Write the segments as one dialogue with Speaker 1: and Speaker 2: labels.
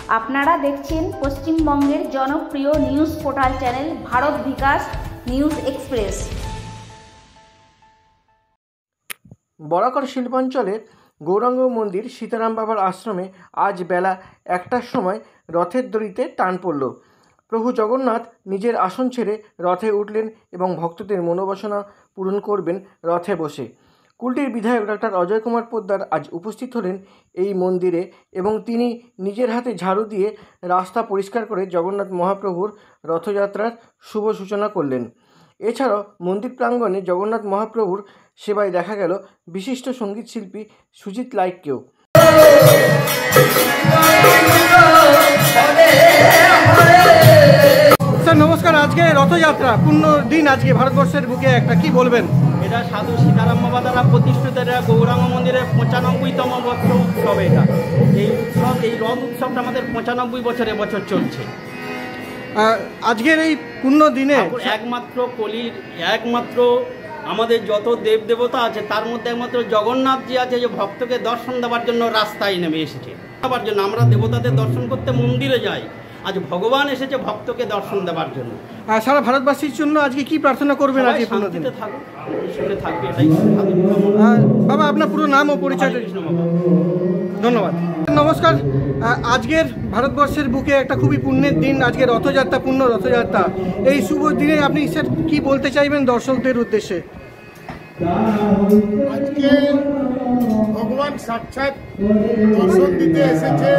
Speaker 1: আপনারা দেখছেন পশ্চিমবঙ্গের জনপ্রিয় নিউজ পোর্টাল চ্যানেল ভারত বিকাশ নিউজ এক্সপ্রেস।
Speaker 2: বরাকর শিল্পাঞ্চলের গৌরাঙ্গ মন্দির সীতারাম বাবার আশ্রমে আজ বেলা 1টার সময় রথের দড়িতে টান পড়ল। প্রভু জগন্নাথ নিজের আসন ছেড়ে রথে উঠলেন এবং ভক্তদের মনোবাসনা পূরণ করবেন রথে বসে। কুলটির বিধায়ক ডক্টর অজয় কুমার পোদ্দার আজ উপস্থিত হলেন এই মন্দিরে এবং তিনি নিজের হাতে ঝাড়ু দিয়ে রাস্তা পরিষ্কার করে জগন্নাথ মহাপ্রভুর রথযাত্রার শুভ সূচনা করলেন। এছাড়াও মন্দির প্রাঙ্গণে জগন্নাথ মহাপ্রভুর সেবায় দেখা গেল বিশিষ্ট সঙ্গীত শিল্পী সুজিত লাইককেও। স্যার নমস্কার, আজকে রথযাত্রা পূর্ণ দিন, আজকে ভারতবর্ষের বুকে একটা কি বলবেন?
Speaker 3: এটা সাধু সীতারাম বাবা দ্বারা প্রতিষ্ঠিত গৌরাঙ্গ মন্দিরের 95তম বছর উৎসব। এই রথ উৎসবটা আমাদের 95 বছর এবছর চলছে।
Speaker 2: আজকের এই পূর্ণ দিনে
Speaker 3: একমাত্র আমাদের যত দেব দেবতা আছে তার মধ্যে একমাত্র জগন্নাথজি আছে, যে ভক্তকে দর্শন দেওয়ার জন্য রাস্তায় নেমে এসেছে। দেওয়ার জন্য আমরা দেবতাদের দর্শন করতে মন্দিরে যাই, আজ ভগবান এসেছে ভক্তকে দর্শন দেওয়ার জন্য।
Speaker 2: সারা ভারতবাসীর জন্য আজকে কি প্রার্থনা করবেন? আজকে
Speaker 3: শান্তিতে থাকুক, সুখে থাকবে, এটাই।
Speaker 2: বাবা আপনার পুরো নাম ও পরিচয়? ধন্যবাদ। নমস্কার, আজকের ভারতবর্ষের বুকে একটা খুবই পুণ্যের দিন, আজকে রথযাত্রা, পূর্ণ রথযাত্রা। এই শুভ দিনে আপনি স্যার কি বলতে চাইবেন দর্শকদের উদ্দেশ্যে?
Speaker 4: আজকে ভগবান সাক্ষাৎ দর্শন দিতে এসেছে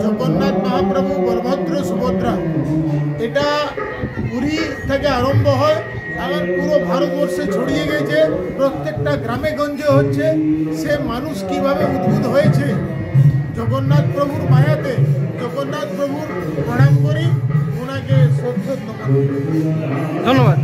Speaker 4: জগন্নাথ মহাপ্রভু, বলভদ্র, সুভদ্রা। এটা পুরী থেকে আরম্ভ হয়, আমার পুরো ভারতবর্ষে ছড়িয়ে গেছে, প্রত্যেকটা গ্রামে গঞ্জে হচ্ছে। সে মানুষ কিভাবে উদ্ভূত হয়েছে জগন্নাথ প্রভুর মায়াতে। জগন্নাথ প্রভুর প্রণাম করি, ওনাকে শ্রদ্ধা।
Speaker 2: ধন্যবাদ।